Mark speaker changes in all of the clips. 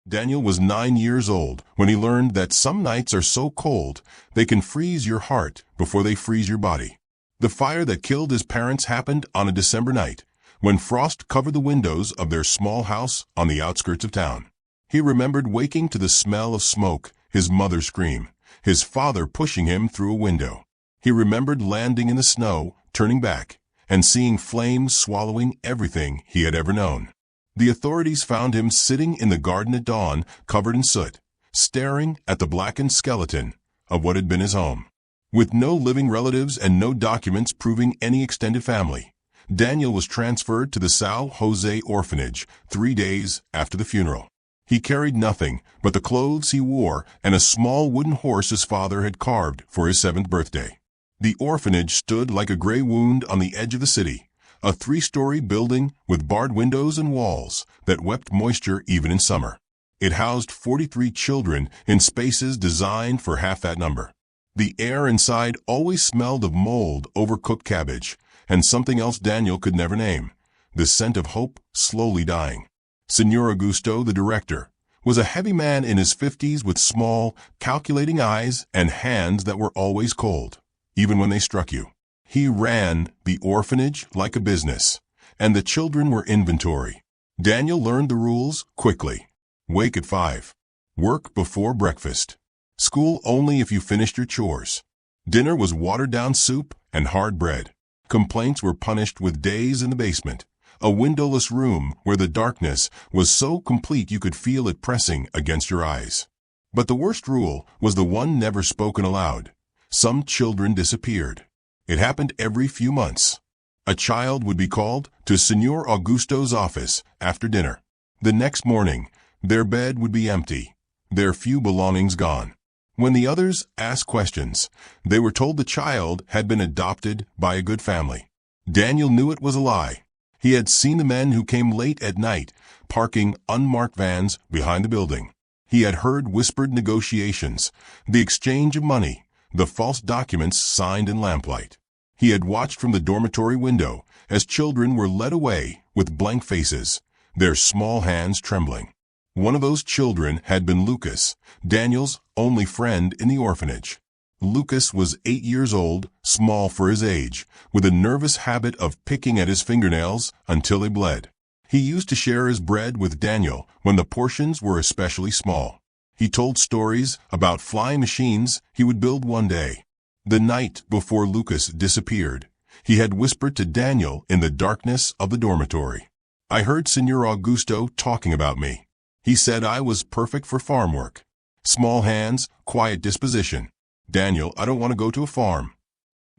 Speaker 1: Daniel was 9 years old when he learned that some nights are so cold they can freeze your heart before they freeze your body. The fire that killed his parents happened on a December night, when frost covered the windows of their small house on the outskirts of town. He remembered waking to the smell of smoke, his mother scream, his father pushing him through a window. He remembered landing in the snow, turning back, and seeing flames swallowing everything he had ever known. The authorities found him sitting in the garden at dawn, covered in soot, staring at the blackened skeleton of what had been his home. With no living relatives and no documents proving any extended family, Daniel was transferred to the São José Orphanage 3 days after the funeral. He carried nothing but the clothes he wore and a small wooden horse his father had carved for his 7th birthday. The orphanage stood like a gray wound on the edge of the city, a 3-story building with barred windows and walls that wept moisture even in summer. It housed 43 children in spaces designed for half that number. The air inside always smelled of mold, overcooked cabbage, and something else Daniel could never name, the scent of hope slowly dying. Senor Augusto, the director, was a heavy man in his 50s with small, calculating eyes and hands that were always cold, even when they struck you. He ran the orphanage like a business, and the children were inventory. Daniel learned the rules quickly. Wake at 5. Work before breakfast. School only if you finished your chores. Dinner was watered-down soup and hard bread. Complaints were punished with days in the basement, a windowless room where the darkness was so complete you could feel it pressing against your eyes. But the worst rule was the one never spoken aloud. Some children disappeared. It happened every few months. A child would be called to Senor Augusto's office after dinner. The next morning, their bed would be empty, their few belongings gone. When the others asked questions, they were told the child had been adopted by a good family. Daniel knew it was a lie. He had seen the men who came late at night, parking unmarked vans behind the building. He had heard whispered negotiations, the exchange of money, the false documents signed in lamplight. He had watched from the dormitory window as children were led away with blank faces, their small hands trembling. One of those children had been Lucas, Daniel's only friend in the orphanage. Lucas was 8 years old, small for his age, with a nervous habit of picking at his fingernails until they bled. He used to share his bread with Daniel when the portions were especially small. He told stories about flying machines he would build one day. The night before Lucas disappeared, he had whispered to Daniel in the darkness of the dormitory, "I heard Senor Augusto talking about me. He said I was perfect for farm work. Small hands, quiet disposition. Daniel, I don't want to go to a farm."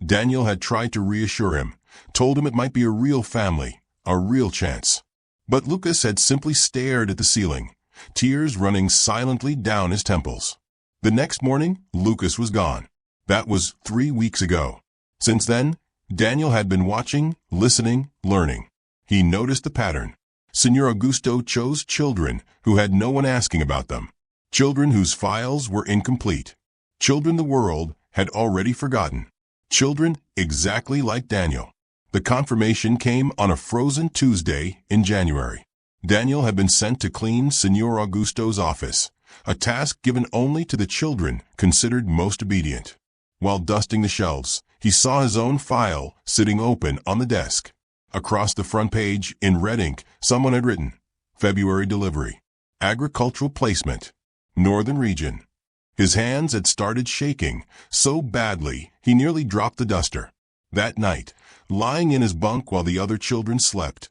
Speaker 1: Daniel had tried to reassure him, told him it might be a real family, a real chance. But Lucas had simply stared at the ceiling, tears running silently down his temples. The next morning, Lucas was gone. That was 3 weeks ago. Since then, Daniel had been watching, listening, learning. He noticed the pattern. Senor Augusto chose children who had no one asking about them, children whose files were incomplete, children the world had already forgotten, children exactly like Daniel. The confirmation came on a frozen Tuesday in January. Daniel had been sent to clean Senor Augusto's office, a task given only to the children considered most obedient. While dusting the shelves, he saw his own file sitting open on the desk. Across the front page, in red ink, someone had written, "February delivery, agricultural placement, Northern region." His hands had started shaking so badly he nearly dropped the duster. That night, lying in his bunk while the other children slept,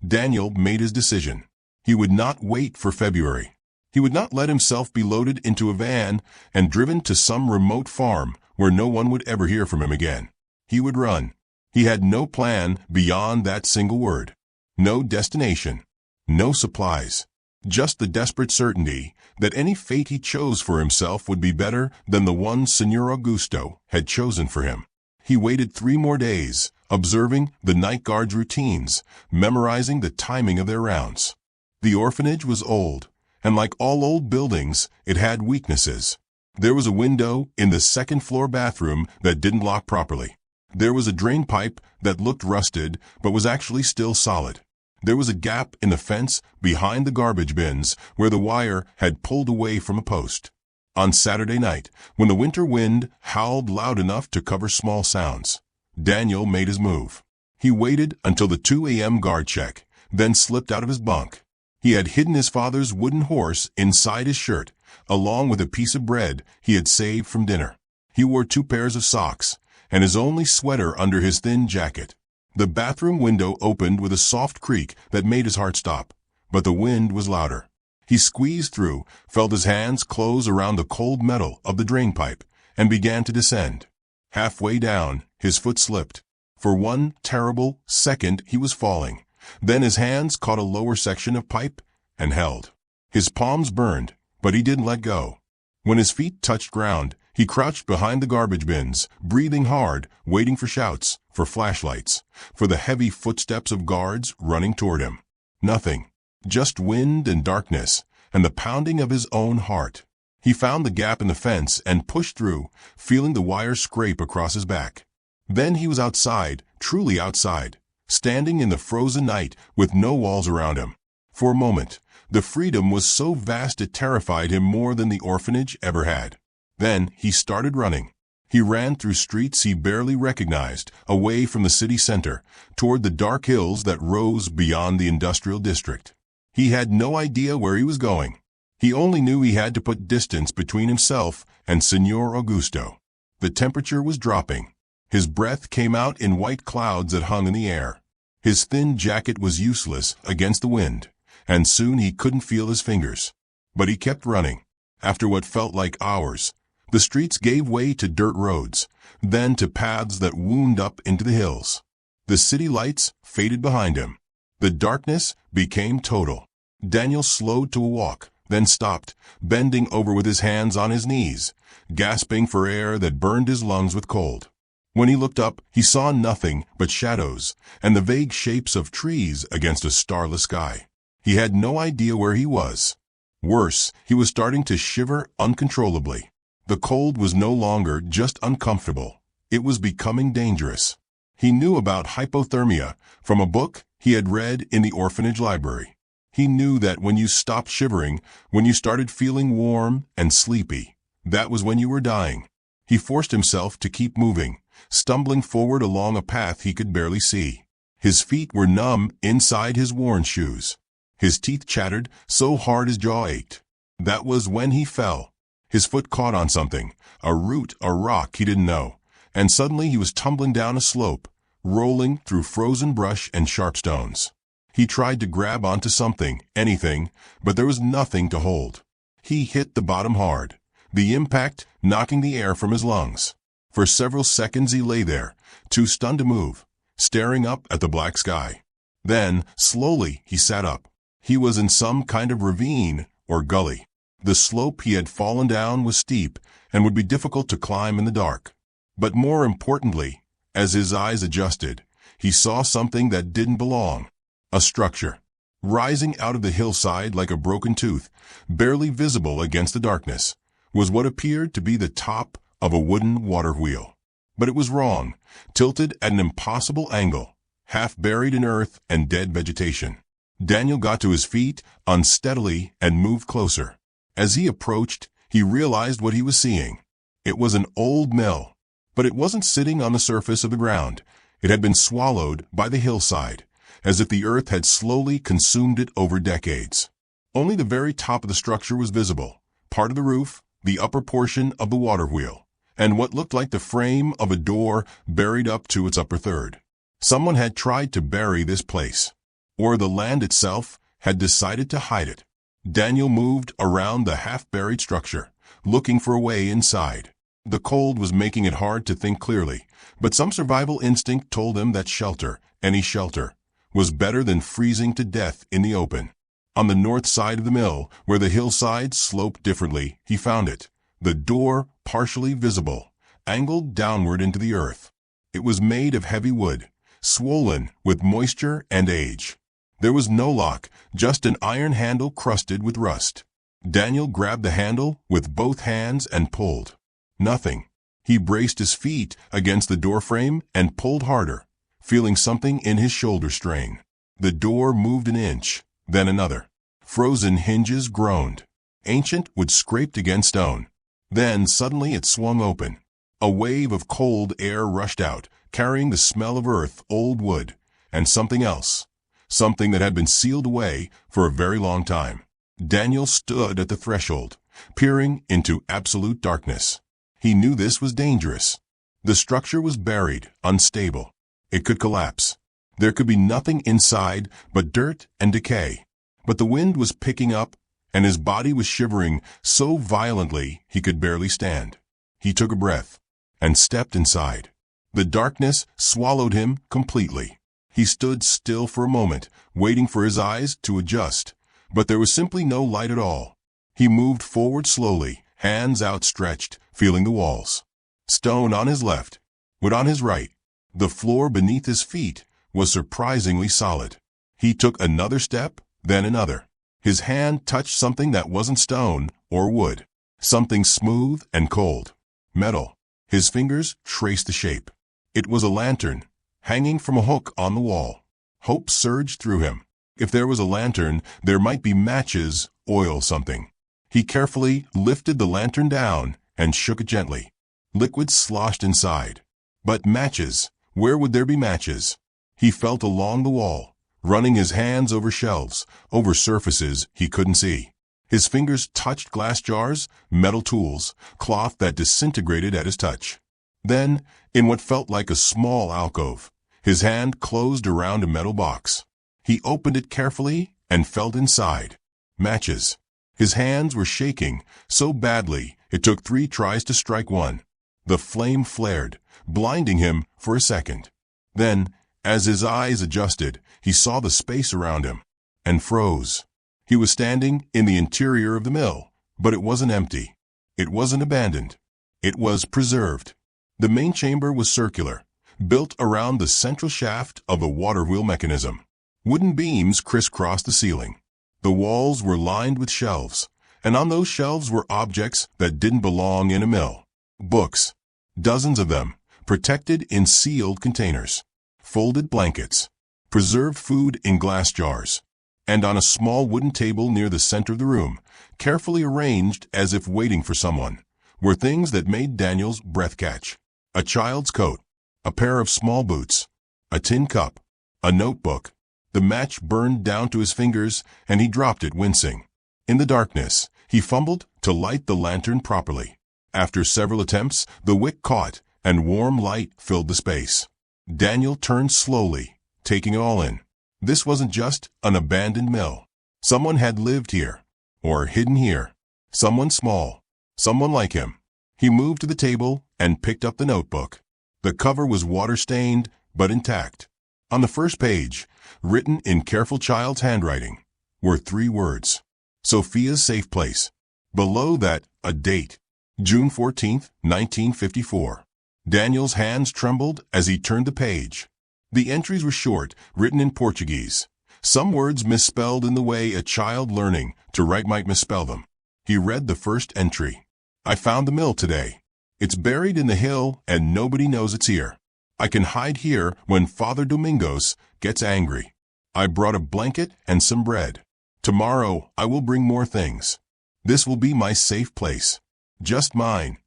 Speaker 1: Daniel made his decision. He would not wait for February. He would not let himself be loaded into a van and driven to some remote farm where no one would ever hear from him again. He would run. He had no plan beyond that single word. No destination. No supplies. Just the desperate certainty that any fate he chose for himself would be better than the one Senor Augusto had chosen for him. He waited 3 more days, observing the night guard's routines, memorizing the timing of their rounds. The orphanage was old, and like all old buildings, it had weaknesses. There was a window in the second-floor bathroom that didn't lock properly. There was a drain pipe that looked rusted but was actually still solid. There was a gap in the fence behind the garbage bins where the wire had pulled away from a post. On Saturday night, when the winter wind howled loud enough to cover small sounds, Daniel made his move. He waited until the 2 a.m. guard check, then slipped out of his bunk. He had hidden his father's wooden horse inside his shirt, along with a piece of bread he had saved from dinner. He wore 2 pairs of socks, and his only sweater under his thin jacket. The bathroom window opened with a soft creak that made his heart stop, but the wind was louder. He squeezed through, felt his hands close around the cold metal of the drain pipe, and began to descend. Halfway down, his foot slipped. For 1 terrible second he was falling. Then his hands caught a lower section of pipe and held. His palms burned, but he didn't let go. When his feet touched ground, he crouched behind the garbage bins, breathing hard, waiting for shouts, for flashlights, for the heavy footsteps of guards running toward him. Nothing. Just wind and darkness, and the pounding of his own heart. He found the gap in the fence and pushed through, feeling the wire scrape across his back. Then he was outside, truly outside, standing in the frozen night with no walls around him. For a moment, the freedom was so vast it terrified him more than the orphanage ever had. Then he started running. He ran through streets he barely recognized, away from the city center, toward the dark hills that rose beyond the industrial district. He had no idea where he was going. He only knew he had to put distance between himself and Señor Augusto. The temperature was dropping. His breath came out in white clouds that hung in the air. His thin jacket was useless against the wind, and soon he couldn't feel his fingers. But he kept running. After what felt like hours, the streets gave way to dirt roads, then to paths that wound up into the hills. The city lights faded behind him. The darkness became total. Daniel slowed to a walk, then stopped, bending over with his hands on his knees, gasping for air that burned his lungs with cold. When he looked up, he saw nothing but shadows and the vague shapes of trees against a starless sky. He had no idea where he was. Worse, he was starting to shiver uncontrollably. The cold was no longer just uncomfortable. It was becoming dangerous. He knew about hypothermia from a book he had read in the orphanage library. He knew that when you stopped shivering, when you started feeling warm and sleepy, that was when you were dying. He forced himself to keep moving, stumbling forward along a path he could barely see. His feet were numb inside his worn shoes. His teeth chattered so hard his jaw ached. That was when he fell. His foot caught on something, a root, a rock he didn't know, and suddenly he was tumbling down a slope, rolling through frozen brush and sharp stones. He tried to grab onto something, anything, but there was nothing to hold. He hit the bottom hard, the impact knocking the air from his lungs. For several seconds he lay there, too stunned to move, staring up at the black sky. Then, slowly, he sat up. He was in some kind of ravine or gully. The slope he had fallen down was steep and would be difficult to climb in the dark. But more importantly, as his eyes adjusted, he saw something that didn't belong. A structure, rising out of the hillside like a broken tooth, barely visible against the darkness, was what appeared to be the top of a wooden water wheel. But it was wrong, tilted at an impossible angle, half buried in earth and dead vegetation. Daniel got to his feet unsteadily and moved closer. As he approached, he realized what he was seeing. It was an old mill, but it wasn't sitting on the surface of the ground. It had been swallowed by the hillside, as if the earth had slowly consumed it over decades. Only the very top of the structure was visible, part of the roof, the upper portion of the water wheel, and what looked like the frame of a door buried up to its upper third. Someone had tried to bury this place, or the land itself had decided to hide it. Daniel moved around the half-buried structure, looking for a way inside. The cold was making it hard to think clearly, but some survival instinct told him that shelter, any shelter, was better than freezing to death in the open. On the north side of the mill, where the hillside sloped differently, he found it. The door, partially visible, angled downward into the earth. It was made of heavy wood, swollen with moisture and age. There was no lock, just an iron handle crusted with rust. Daniel grabbed the handle with both hands and pulled. Nothing. He braced his feet against the doorframe and pulled harder, feeling something in his shoulder strain. The door moved an inch, then another. Frozen hinges groaned. Ancient wood scraped against stone. Then suddenly it swung open. A wave of cold air rushed out, carrying the smell of earth, old wood, and something else. Something that had been sealed away for a very long time. Daniel stood at the threshold, peering into absolute darkness. He knew this was dangerous. The structure was buried, unstable. It could collapse. There could be nothing inside but dirt and decay. But the wind was picking up, and his body was shivering so violently he could barely stand. He took a breath and stepped inside. The darkness swallowed him completely. He stood still for a moment, waiting for his eyes to adjust, but there was simply no light at all. He moved forward slowly, hands outstretched, feeling the walls. Stone on his left, wood on his right. The floor beneath his feet was surprisingly solid. He took another step, then another. His hand touched something that wasn't stone or wood. Something smooth and cold. Metal. His fingers traced the shape. It was a lantern, hanging from a hook on the wall. Hope surged through him. If there was a lantern, there might be matches, oil, something. He carefully lifted the lantern down and shook it gently. Liquid sloshed inside. But matches, where would there be matches? He felt along the wall, running his hands over shelves, over surfaces he couldn't see. His fingers touched glass jars, metal tools, cloth that disintegrated at his touch. Then, in what felt like a small alcove, his hand closed around a metal box. He opened it carefully and felt inside. Matches. His hands were shaking so badly it took 3 tries to strike one. The flame flared, blinding him for a second. Then, as his eyes adjusted, he saw the space around him and froze. He was standing in the interior of the mill, but it wasn't empty. It wasn't abandoned. It was preserved. The main chamber was circular, built around the central shaft of the water wheel mechanism. Wooden beams crisscrossed the ceiling. The walls were lined with shelves, and on those shelves were objects that didn't belong in a mill. Books, dozens of them, protected in sealed containers. Folded blankets, preserved food in glass jars. And on a small wooden table near the center of the room, carefully arranged as if waiting for someone, were things that made Daniel's breath catch. A child's coat, a pair of small boots, a tin cup, a notebook. The match burned down to his fingers, and he dropped it wincing. In the darkness, he fumbled to light the lantern properly. After several attempts, the wick caught, and warm light filled the space. Daniel turned slowly, taking it all in. This wasn't just an abandoned mill. Someone had lived here, or hidden here. Someone small, someone like him. He moved to the table and picked up the notebook. The cover was water-stained, but intact. On the first page, written in careful child's handwriting, were 3 words. Sofia's safe place. Below that, a date. June 14, 1954. Daniel's hands trembled as he turned the page. The entries were short, written in Portuguese. Some words misspelled in the way a child learning to write might misspell them. He read the first entry. I found the mill today. It's buried in the hill and nobody knows it's here. I can hide here when Father Domingos gets angry. I brought a blanket and some bread. Tomorrow I will bring more things. This will be my safe place. Just mine.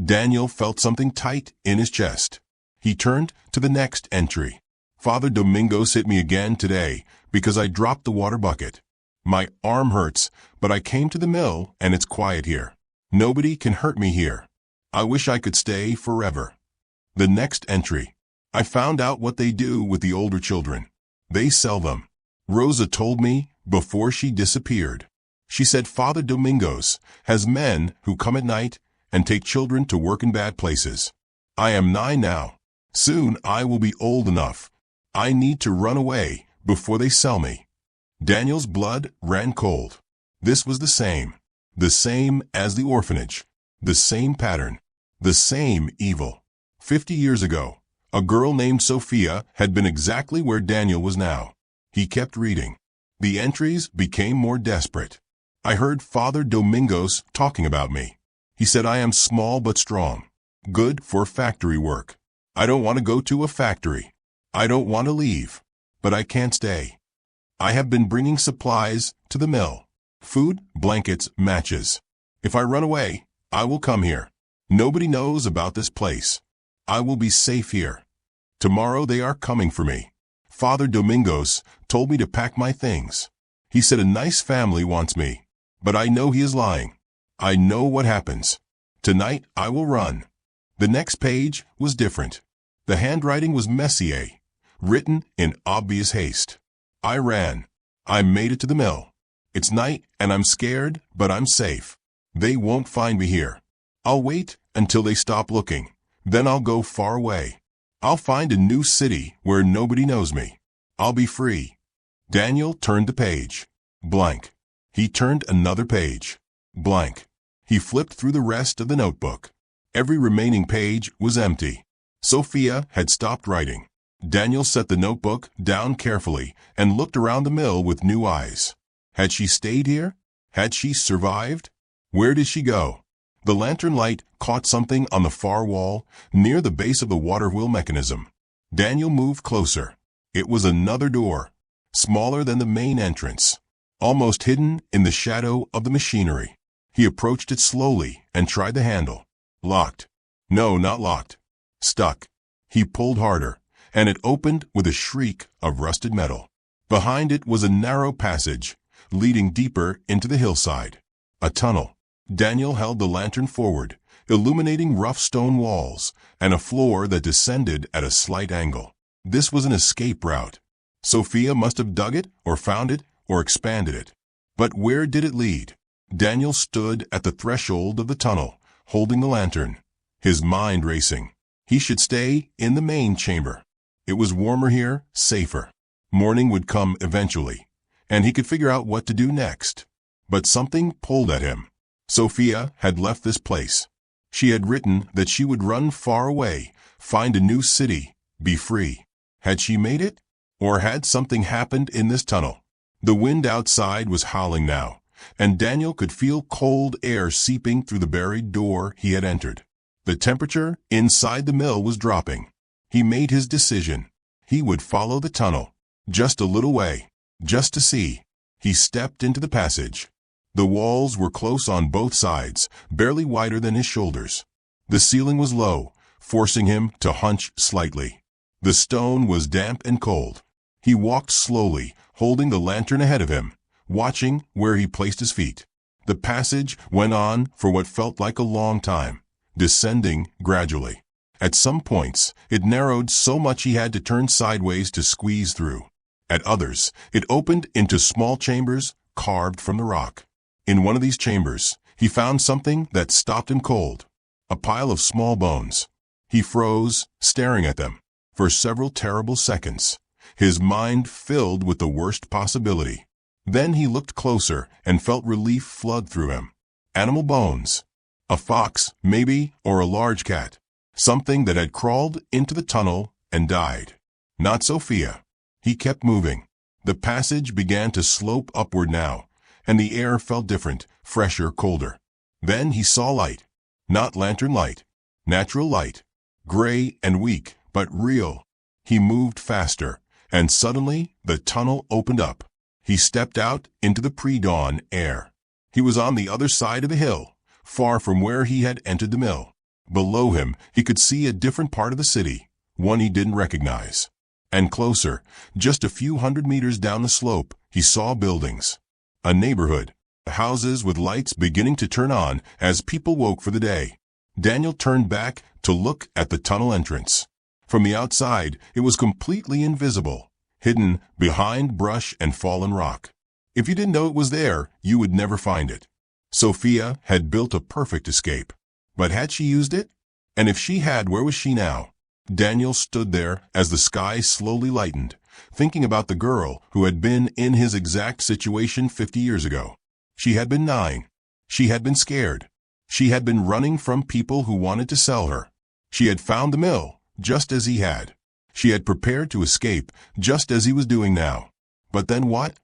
Speaker 1: Daniel felt something tight in his chest. He turned to the next entry. Father Domingos hit me again today because I dropped the water bucket. My arm hurts, but I came to the mill and it's quiet here. Nobody can hurt me here. I wish I could stay forever. The next entry. I found out what they do with the older children. They sell them. Rosa told me before she disappeared. She said Father Domingos has men who come at night and take children to work in bad places. I am 9 now. Soon I will be old enough. I need to run away before they sell me. Daniel's blood ran cold. This was the same as the orphanage, the same pattern, the same evil. 50 years ago, a girl named Sofia had been exactly where Daniel was now. He kept reading. The entries became more desperate. I heard Father Domingos talking about me. He said I am small but strong, good for factory work. I don't want to go to a factory. I don't want to leave, but I can't stay. I have been bringing supplies to the mill. Food, blankets, matches. If I run away, I will come here. Nobody knows about this place. I will be safe here. Tomorrow they are coming for me. Father Domingos told me to pack my things. He said a nice family wants me, but I know he is lying. I know what happens. Tonight I will run. The next page was different. The handwriting was Messier, written in obvious haste. I ran. I made it to the mill. It's night and I'm scared, but I'm safe. They won't find me here. I'll wait until they stop looking. Then I'll go far away. I'll find a new city where nobody knows me. I'll be free. Daniel turned the page. Blank. He turned another page. Blank. He flipped through the rest of the notebook. Every remaining page was empty. Sofia had stopped writing. Daniel set the notebook down carefully and looked around the mill with new eyes. Had she stayed here? Had she survived? Where did she go? The lantern light caught something on the far wall near the base of the water wheel mechanism. Daniel moved closer. It was another door, smaller than the main entrance, almost hidden in the shadow of the machinery. He approached it slowly and tried the handle. Locked. No, not locked. Stuck. He pulled harder, and it opened with a shriek of rusted metal. Behind it was a narrow passage, leading deeper into the hillside. A tunnel. Daniel held the lantern forward, illuminating rough stone walls and a floor that descended at a slight angle. This was an escape route. Sofia must have dug it, or found it, or expanded it. But where did it lead? Daniel stood at the threshold of the tunnel, holding the lantern, his mind racing. He should stay in the main chamber. It was warmer here, safer. Morning would come eventually, and he could figure out what to do next. But something pulled at him. Sofia had left this place. She had written that she would run far away, find a new city, be free. Had she made it? Or had something happened in this tunnel? The wind outside was howling now, and Daniel could feel cold air seeping through the buried door he had entered. The temperature inside the mill was dropping. He made his decision. He would follow the tunnel, just a little way, just to see. He stepped into the passage. The walls were close on both sides, barely wider than his shoulders. The ceiling was low, forcing him to hunch slightly. The stone was damp and cold. He walked slowly, holding the lantern ahead of him, watching where he placed his feet. The passage went on for what felt like a long time, descending gradually. At some points, it narrowed so much he had to turn sideways to squeeze through. At others, it opened into small chambers carved from the rock. In one of these chambers, he found something that stopped him cold. A pile of small bones. He froze, staring at them, for several terrible seconds, his mind filled with the worst possibility. Then he looked closer and felt relief flood through him. Animal bones. A fox, maybe, or a large cat. Something that had crawled into the tunnel and died. Not Sofia. He kept moving. The passage began to slope upward now, and the air felt different, fresher, colder. Then he saw light. Not lantern light. Natural light. Gray and weak, but real. He moved faster, and suddenly the tunnel opened up. He stepped out into the pre-dawn air. He was on the other side of the hill, far from where he had entered the mill. Below him, he could see a different part of the city, one he didn't recognize. And closer, just a few hundred meters down the slope, he saw buildings. A neighborhood, houses with lights beginning to turn on as people woke for the day. Daniel turned back to look at the tunnel entrance. From the outside, it was completely invisible, hidden behind brush and fallen rock. If you didn't know it was there, you would never find it. Sofia had built a perfect escape. But had she used it? And if she had, where was she now? Daniel stood there as the sky slowly lightened, thinking about the girl who had been in his exact situation 50 years ago. She had been 9. She had been scared. She had been running from people who wanted to sell her. She had found the mill, just as he had. She had prepared to escape, just as he was doing now. But then what?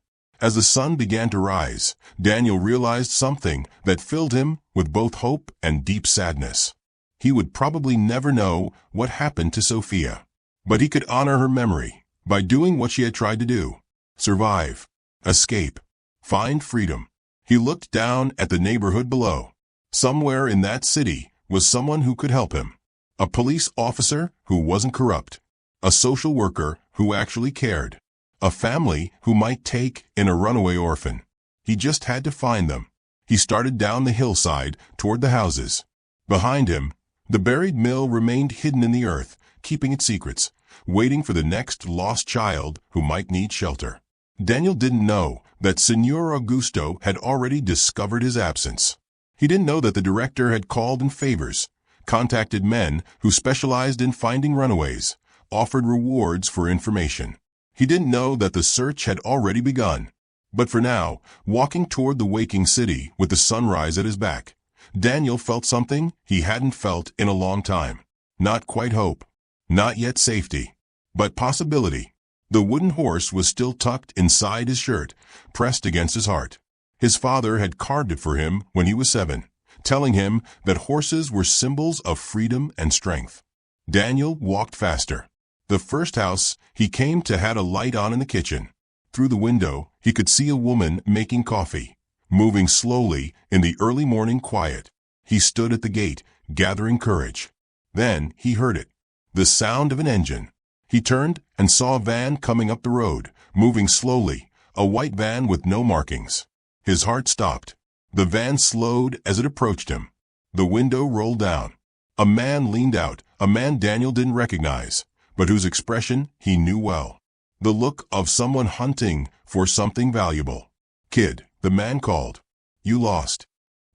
Speaker 1: As the sun began to rise, Daniel realized something that filled him with both hope and deep sadness. He would probably never know what happened to Sofia. But he could honor her memory by doing what she had tried to do. survive, escape, find freedom. He looked down at the neighborhood below. Somewhere in that city was someone who could help him. A police officer who wasn't corrupt. A social worker who actually cared. A family who might take in a runaway orphan. He just had to find them. He started down the hillside toward the houses. Behind him, the buried mill remained hidden in the earth, keeping its secrets, waiting for the next lost child who might need shelter. Daniel didn't know that Señor Augusto had already discovered his absence. He didn't know that the director had called in favors, contacted men who specialized in finding runaways, offered rewards for information. He didn't know that the search had already begun. But for now, walking toward the waking city with the sunrise at his back, Daniel felt something he hadn't felt in a long time. Not quite hope, not yet safety, but possibility. The wooden horse was still tucked inside his shirt, pressed against his heart. His father had carved it for him when he was 7, telling him that horses were symbols of freedom and strength. Daniel walked faster. The first house he came to had a light on in the kitchen. Through the window, he could see a woman making coffee, moving slowly in the early morning quiet. He stood at the gate, gathering courage. Then he heard it, the sound of an engine. He turned and saw a van coming up the road, moving slowly, a white van with no markings. His heart stopped. The van slowed as it approached him. The window rolled down. A man leaned out, a man Daniel didn't recognize, but whose expression he knew well. The look of someone hunting for something valuable. "Kid," the man called. "You lost."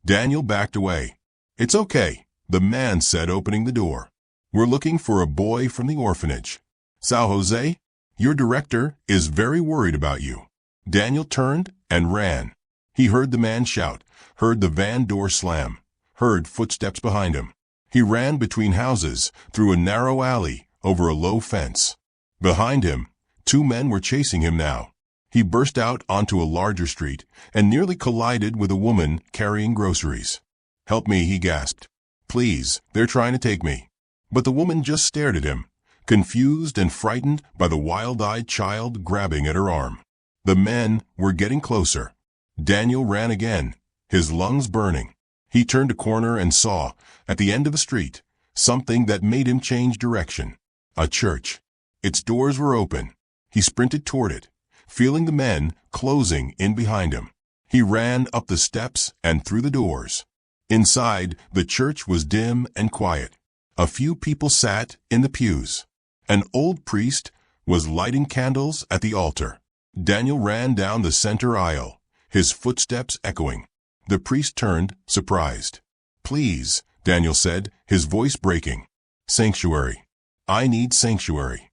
Speaker 1: Daniel backed away. "It's okay," the man said, opening the door. "We're looking for a boy from the orphanage. São José, your director is very worried about you." Daniel turned and ran. He heard the man shout, heard the van door slam, heard footsteps behind him. He ran between houses, through a narrow alley, over a low fence. Behind him, 2 men were chasing him now. He burst out onto a larger street and nearly collided with a woman carrying groceries. "Help me," he gasped. "Please, they're trying to take me." But the woman just stared at him, confused and frightened by the wild-eyed child grabbing at her arm. The men were getting closer. Daniel ran again, his lungs burning. He turned a corner and saw, at the end of a street, something that made him change direction. A church. Its doors were open. He sprinted toward it, feeling the men closing in behind him. He ran up the steps and through the doors. Inside, the church was dim and quiet. A few people sat in the pews. An old priest was lighting candles at the altar. Daniel ran down the center aisle, his footsteps echoing. The priest turned, surprised. "Please," Daniel said, his voice breaking. "Sanctuary. I need sanctuary."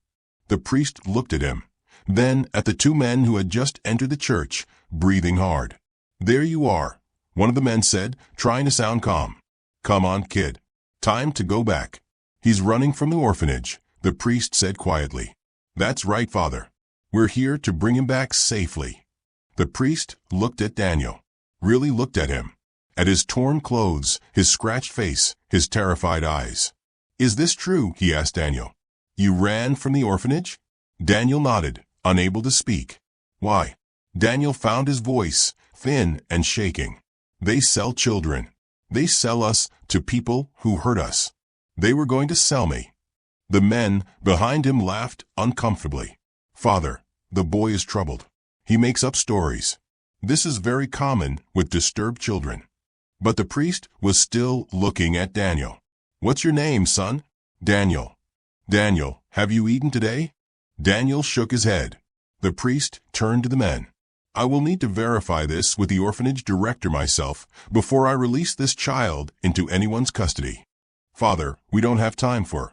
Speaker 1: The priest looked at him, then at the 2 men who had just entered the church, breathing hard. "There you are," one of the men said, trying to sound calm. "Come on, kid. Time to go back." "He's running from the orphanage," the priest said quietly. "That's right, Father. We're here to bring him back safely." The priest looked at Daniel, really looked at him, at his torn clothes, his scratched face, his terrified eyes. "Is this true?" he asked Daniel. "You ran from the orphanage?" Daniel nodded, unable to speak. "Why?" Daniel found his voice, thin and shaking. "They sell children. They sell us to people who hurt us. They were going to sell me." The men behind him laughed uncomfortably. "Father, the boy is troubled. He makes up stories. This is very common with disturbed children." But the priest was still looking at Daniel. "What's your name, son?" "Daniel." "Daniel, have you eaten today?" Daniel shook his head. The priest turned to the men. "I will need to verify this with the orphanage director myself before I release this child into anyone's custody." "Father, we don't have time for."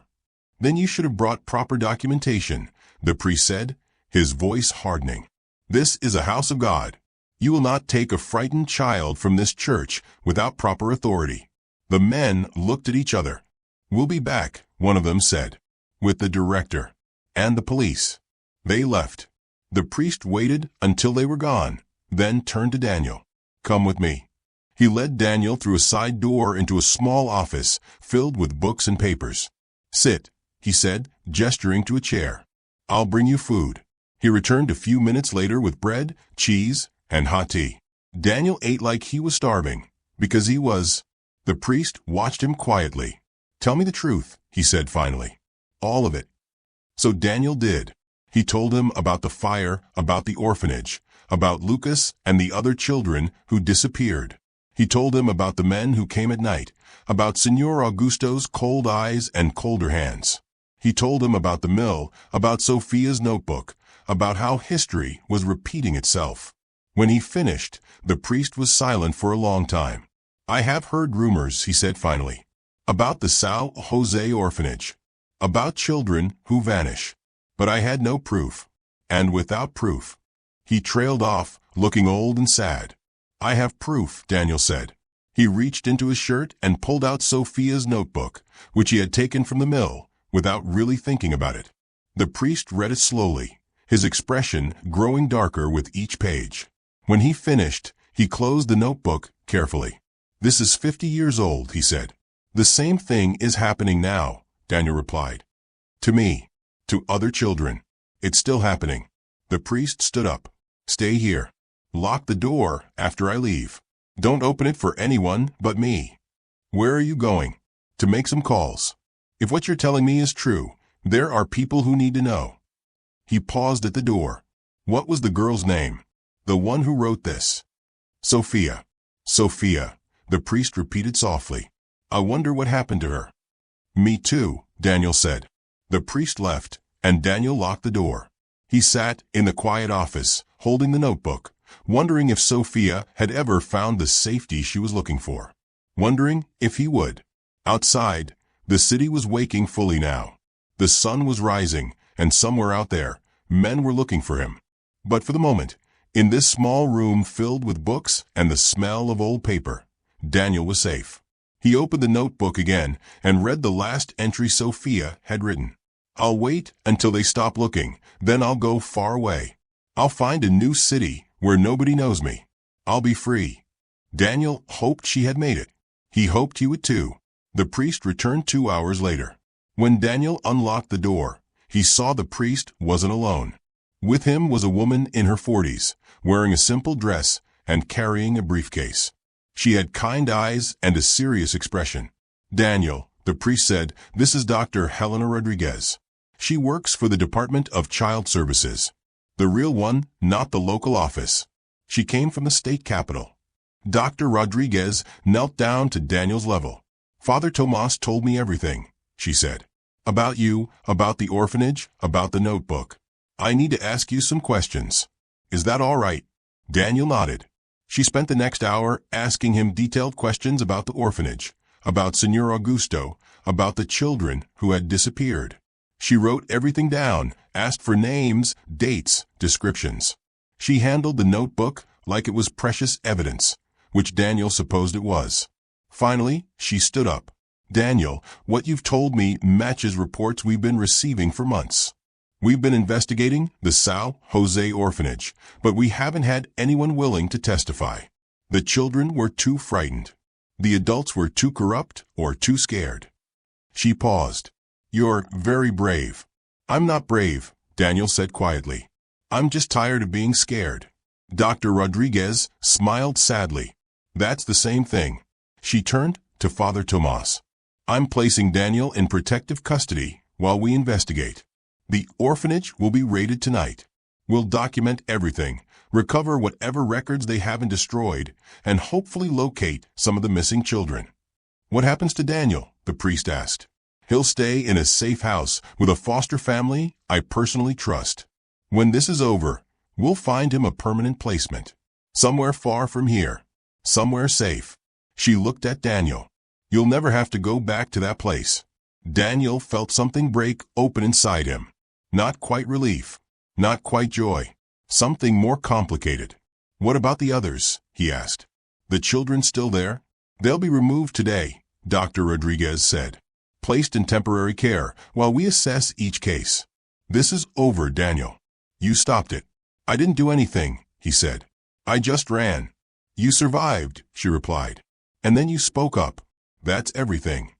Speaker 1: "Then you should have brought proper documentation," the priest said, his voice hardening. "This is a house of God. You will not take a frightened child from this church without proper authority." The men looked at each other. "We'll be back," one of them said, "with the director and the police." They left. The priest waited until they were gone, then turned to Daniel. "Come with me." He led Daniel through a side door into a small office filled with books and papers. "Sit," he said, gesturing to a chair. "I'll bring you food." He returned a few minutes later with bread, cheese, and hot tea. Daniel ate like he was starving, because he was. The priest watched him quietly. "Tell me the truth," he said finally. "All of it." So Daniel did. He told him about the fire, about the orphanage, about Lucas and the other children who disappeared. He told him about the men who came at night, about Señor Augusto's cold eyes and colder hands. He told him about the mill, about Sofia's notebook, about how history was repeating itself. When he finished, the priest was silent for a long time. "I have heard rumors," he said finally, "about the São José Orphanage, about children who vanish. But I had no proof. And without proof." He trailed off, looking old and sad. "I have proof," Daniel said. He reached into his shirt and pulled out Sofia's notebook, which he had taken from the mill, without really thinking about it. The priest read it slowly, his expression growing darker with each page. When he finished, he closed the notebook carefully. "This is 50 years old," he said. "The same thing is happening now," Daniel replied. "To me. To other children. It's still happening." The priest stood up. "Stay here. Lock the door after I leave. Don't open it for anyone but me." "Where are you going?" "To make some calls. If what you're telling me is true, there are people who need to know." He paused at the door. "What was the girl's name? The one who wrote this?" "Sofia." "Sofia," the priest repeated softly. "I wonder what happened to her." "Me too," Daniel said. The priest left, and Daniel locked the door. He sat in the quiet office, holding the notebook, wondering if Sofia had ever found the safety she was looking for. Wondering if he would. Outside, the city was waking fully now. The sun was rising, and somewhere out there, men were looking for him. But for the moment, in this small room filled with books and the smell of old paper, Daniel was safe. He opened the notebook again and read the last entry Sofia had written. "I'll wait until they stop looking, then I'll go far away. I'll find a new city where nobody knows me. I'll be free." Daniel hoped she had made it. He hoped he would too. The priest returned 2 hours later. When Daniel unlocked the door, he saw the priest wasn't alone. With him was a woman in her 40s, wearing a simple dress and carrying a briefcase. She had kind eyes and a serious expression. "Daniel," the priest said, "this is Dr. Helena Rodriguez. She works for the Department of Child Services. The real one, not the local office. She came from the state capital." Dr. Rodriguez knelt down to Daniel's level. "Father Tomas told me everything," she said. "About you, about the orphanage, about the notebook. I need to ask you some questions. Is that all right?" Daniel nodded. She spent the next hour asking him detailed questions about the orphanage, about Señor Augusto, about the children who had disappeared. She wrote everything down, asked for names, dates, descriptions. She handled the notebook like it was precious evidence, which Daniel supposed it was. Finally, she stood up. "Daniel, what you've told me matches reports we've been receiving for months. We've been investigating the São José Orphanage, but we haven't had anyone willing to testify. The children were too frightened. The adults were too corrupt or too scared." She paused. "You're very brave." "I'm not brave," Daniel said quietly. "I'm just tired of being scared." Dr. Rodriguez smiled sadly. "That's the same thing." She turned to Father Tomas. "I'm placing Daniel in protective custody while we investigate. The orphanage will be raided tonight. We'll document everything, recover whatever records they haven't destroyed, and hopefully locate some of the missing children." "What happens to Daniel?" the priest asked. "He'll stay in a safe house with a foster family I personally trust. When this is over, we'll find him a permanent placement. Somewhere far from here. Somewhere safe." She looked at Daniel. "You'll never have to go back to that place." Daniel felt something break open inside him. Not quite relief. Not quite joy. Something more complicated. "What about the others?" he asked. "The children still there?" "They'll be removed today," Dr. Rodriguez said. "Placed in temporary care while we assess each case." "This is over, Daniel. You stopped it." "I didn't do anything," he said. "I just ran." "You survived," she replied. "And then you spoke up. That's everything."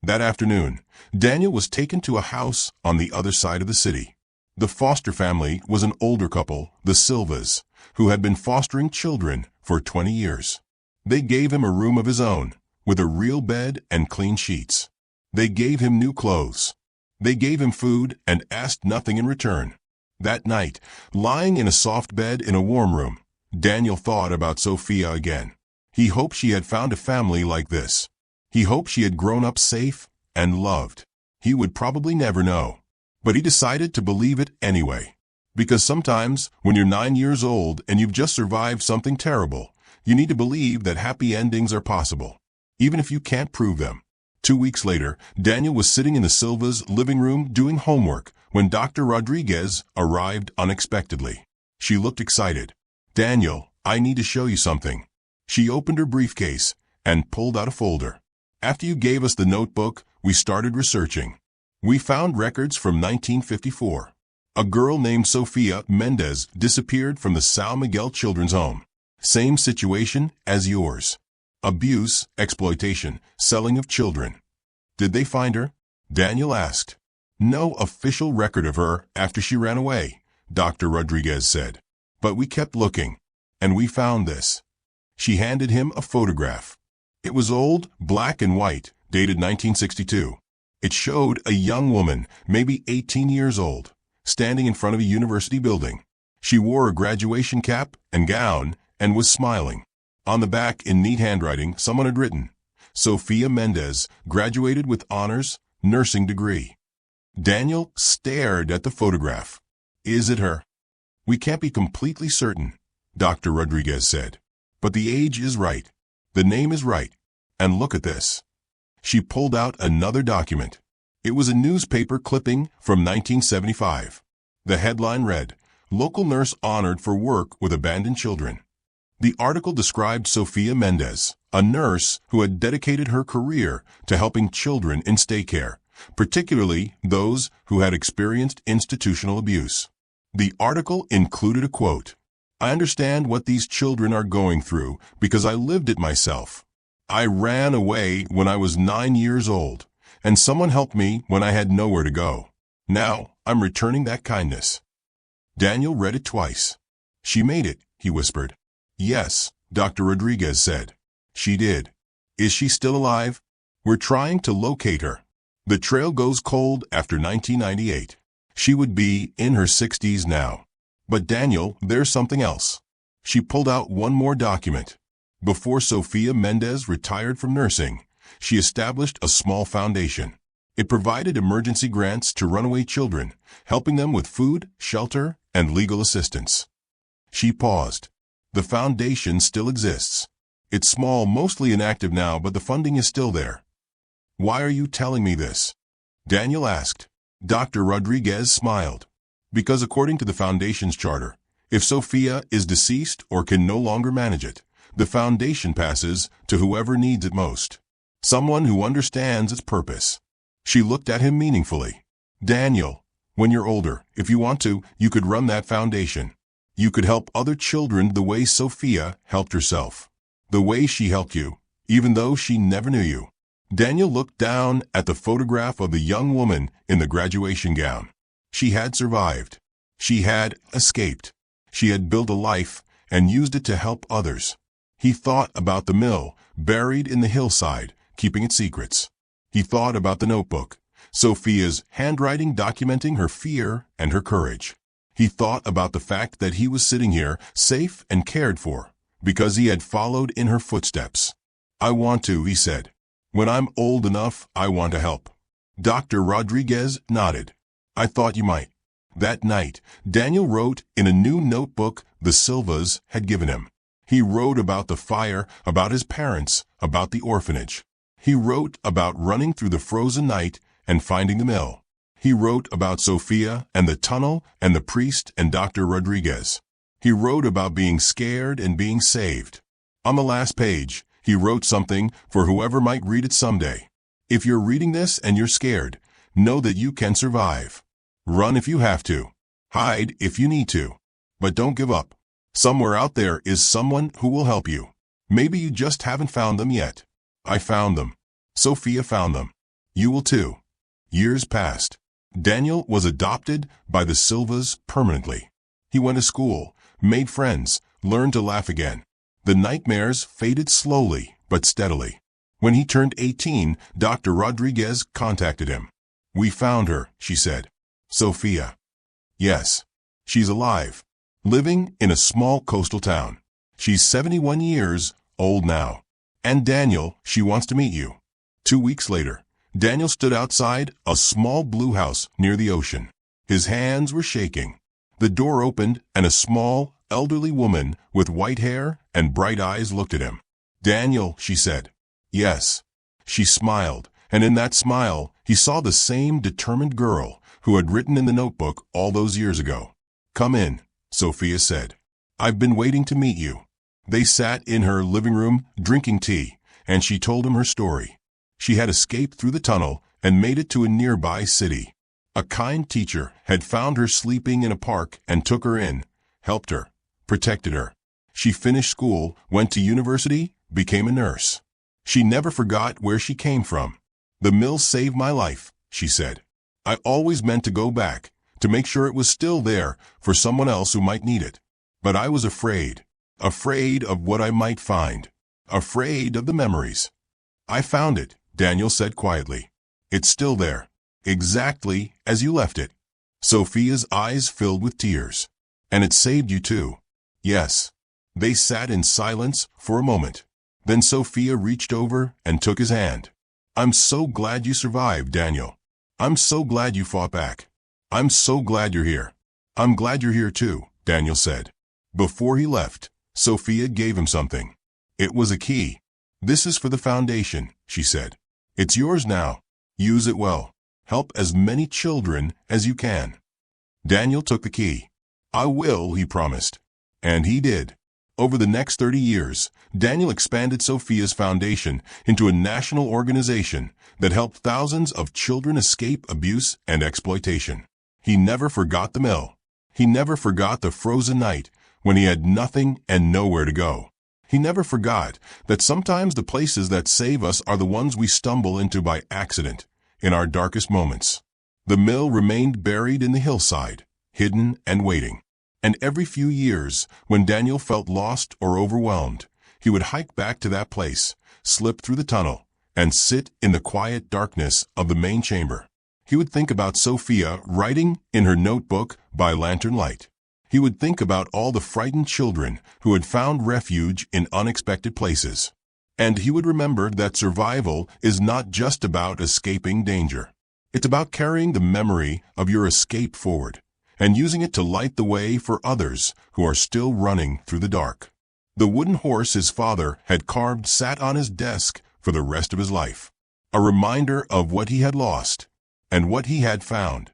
Speaker 1: That afternoon, Daniel was taken to a house on the other side of the city. The foster family was an older couple, the Silvas, who had been fostering children for 20 years. They gave him a room of his own, with a real bed and clean sheets. They gave him new clothes. They gave him food and asked nothing in return. That night, lying in a soft bed in a warm room, Daniel thought about Sofia again. He hoped she had found a family like this. He hoped she had grown up safe and loved. He would probably never know. But he decided to believe it anyway. Because sometimes, when you're 9 years old and you've just survived something terrible, you need to believe that happy endings are possible, even if you can't prove them. 2 weeks later, Daniel was sitting in the Silva's living room doing homework when Dr. Rodriguez arrived unexpectedly. She looked excited. "Daniel, I need to show you something." She opened her briefcase and pulled out a folder. "After you gave us the notebook, we started researching. We found records from 1954. A girl named Sofia Mendez disappeared from the São Miguel Children's Home. Same situation as yours. Abuse, exploitation, selling of children." "Did they find her?" Daniel asked. "No official record of her after she ran away," Dr. Rodriguez said. "But we kept looking, and we found this." She handed him a photograph. It was old, black and white, dated 1962. It showed a young woman, maybe 18 years old, standing in front of a university building. She wore a graduation cap and gown and was smiling. On the back, in neat handwriting, someone had written, "Sofia Mendez, graduated with honors, nursing degree." Daniel stared at the photograph. "Is it her?" "We can't be completely certain," Dr. Rodriguez said. "But the age is right. The name is right. And look at this." She pulled out another document. It was a newspaper clipping from 1975. The headline read, "Local nurse honored for work with abandoned children." The article described Sofia Mendez, a nurse who had dedicated her career to helping children in stay care, particularly those who had experienced institutional abuse. The article included a quote, "I understand what these children are going through because I lived it myself. I ran away when I was 9 years old, and someone helped me when I had nowhere to go. Now I'm returning that kindness." Daniel read it twice. "She made it," he whispered. "Yes," Dr. Rodriguez said. "She did." "Is she still alive?" "We're trying to locate her. The trail goes cold after 1998. She would be in her 60s now." "But Daniel, there's something else." She pulled out one more document. Before Sofia Mendez retired from nursing, she established a small foundation. It provided emergency grants to runaway children, helping them with food, shelter, and legal assistance. She paused. "The foundation still exists. It's small, mostly inactive now, but the funding is still there." "Why are you telling me this?" Daniel asked. Dr. Rodriguez smiled. "Because according to the foundation's charter, if Sofia is deceased or can no longer manage it, the foundation passes to whoever needs it most. Someone who understands its purpose." She looked at him meaningfully. "Daniel, when you're older, if you want to, you could run that foundation. You could help other children the way Sofia helped herself. The way she helped you, even though she never knew you." Daniel looked down at the photograph of the young woman in the graduation gown. She had survived. She had escaped. She had built a life and used it to help others. He thought about the mill, buried in the hillside, keeping its secrets. He thought about the notebook, Sofia's handwriting documenting her fear and her courage. He thought about the fact that he was sitting here, safe and cared for, because he had followed in her footsteps. "I want to," he said. "When I'm old enough, I want to help." Dr. Rodriguez nodded. "I thought you might." That night, Daniel wrote in a new notebook the Silvas had given him. He wrote about the fire, about his parents, about the orphanage. He wrote about running through the frozen night and finding the mill. He wrote about Sofia and the tunnel and the priest and Dr. Rodriguez. He wrote about being scared and being saved. On the last page, he wrote something for whoever might read it someday. "If you're reading this and you're scared, know that you can survive. Run if you have to. Hide if you need to. But don't give up. Somewhere out there is someone who will help you. Maybe you just haven't found them yet. I found them. Sofia found them. You will too." Years passed. Daniel was adopted by the Silvas permanently. He went to school, made friends, learned to laugh again. The nightmares faded slowly but steadily. When he turned 18, Dr. Rodriguez contacted him. "We found her," she said. "Sofia." "Yes. She's alive, living in a small coastal town. She's 71 years old now. And Daniel, she wants to meet you." 2 weeks later, Daniel stood outside a small blue house near the ocean. His hands were shaking. The door opened and a small, elderly woman with white hair and bright eyes looked at him. "Daniel," she said. "Yes." She smiled, and in that smile, he saw the same determined girl who had written in the notebook all those years ago. "Come in," Sofia said. "I've been waiting to meet you." They sat in her living room drinking tea, and she told him her story. She had escaped through the tunnel and made it to a nearby city. A kind teacher had found her sleeping in a park and took her in, helped her, protected her. She finished school, went to university, became a nurse. She never forgot where she came from. "The mill saved my life," she said. "I always meant to go back, to make sure it was still there for someone else who might need it. But I was afraid of what I might find, afraid of the memories." "I found it," Daniel said quietly. "It's still there, exactly as you left it." Sofia's eyes filled with tears. "And it saved you too." "Yes." They sat in silence for a moment. Then Sofia reached over and took his hand. "I'm so glad you survived, Daniel. I'm so glad you fought back. I'm so glad you're here." "I'm glad you're here too," Daniel said. Before he left, Sofia gave him something. It was a key. "This is for the foundation," she said. "It's yours now. Use it well. Help as many children as you can." Daniel took the key. "I will," he promised. And he did. Over the next 30 years, Daniel expanded Sofia's foundation into a national organization that helped thousands of children escape abuse and exploitation. He never forgot the mill. He never forgot the frozen night when he had nothing and nowhere to go. He never forgot that sometimes the places that save us are the ones we stumble into by accident in our darkest moments. The mill remained buried in the hillside, hidden and waiting. And every few years, when Daniel felt lost or overwhelmed, he would hike back to that place, slip through the tunnel, and sit in the quiet darkness of the main chamber. He would think about Sofia writing in her notebook by lantern light. He would think about all the frightened children who had found refuge in unexpected places. And he would remember that survival is not just about escaping danger. It's about carrying the memory of your escape forward and using it to light the way for others who are still running through the dark. The wooden horse his father had carved sat on his desk for the rest of his life, a reminder of what he had lost and what he had found.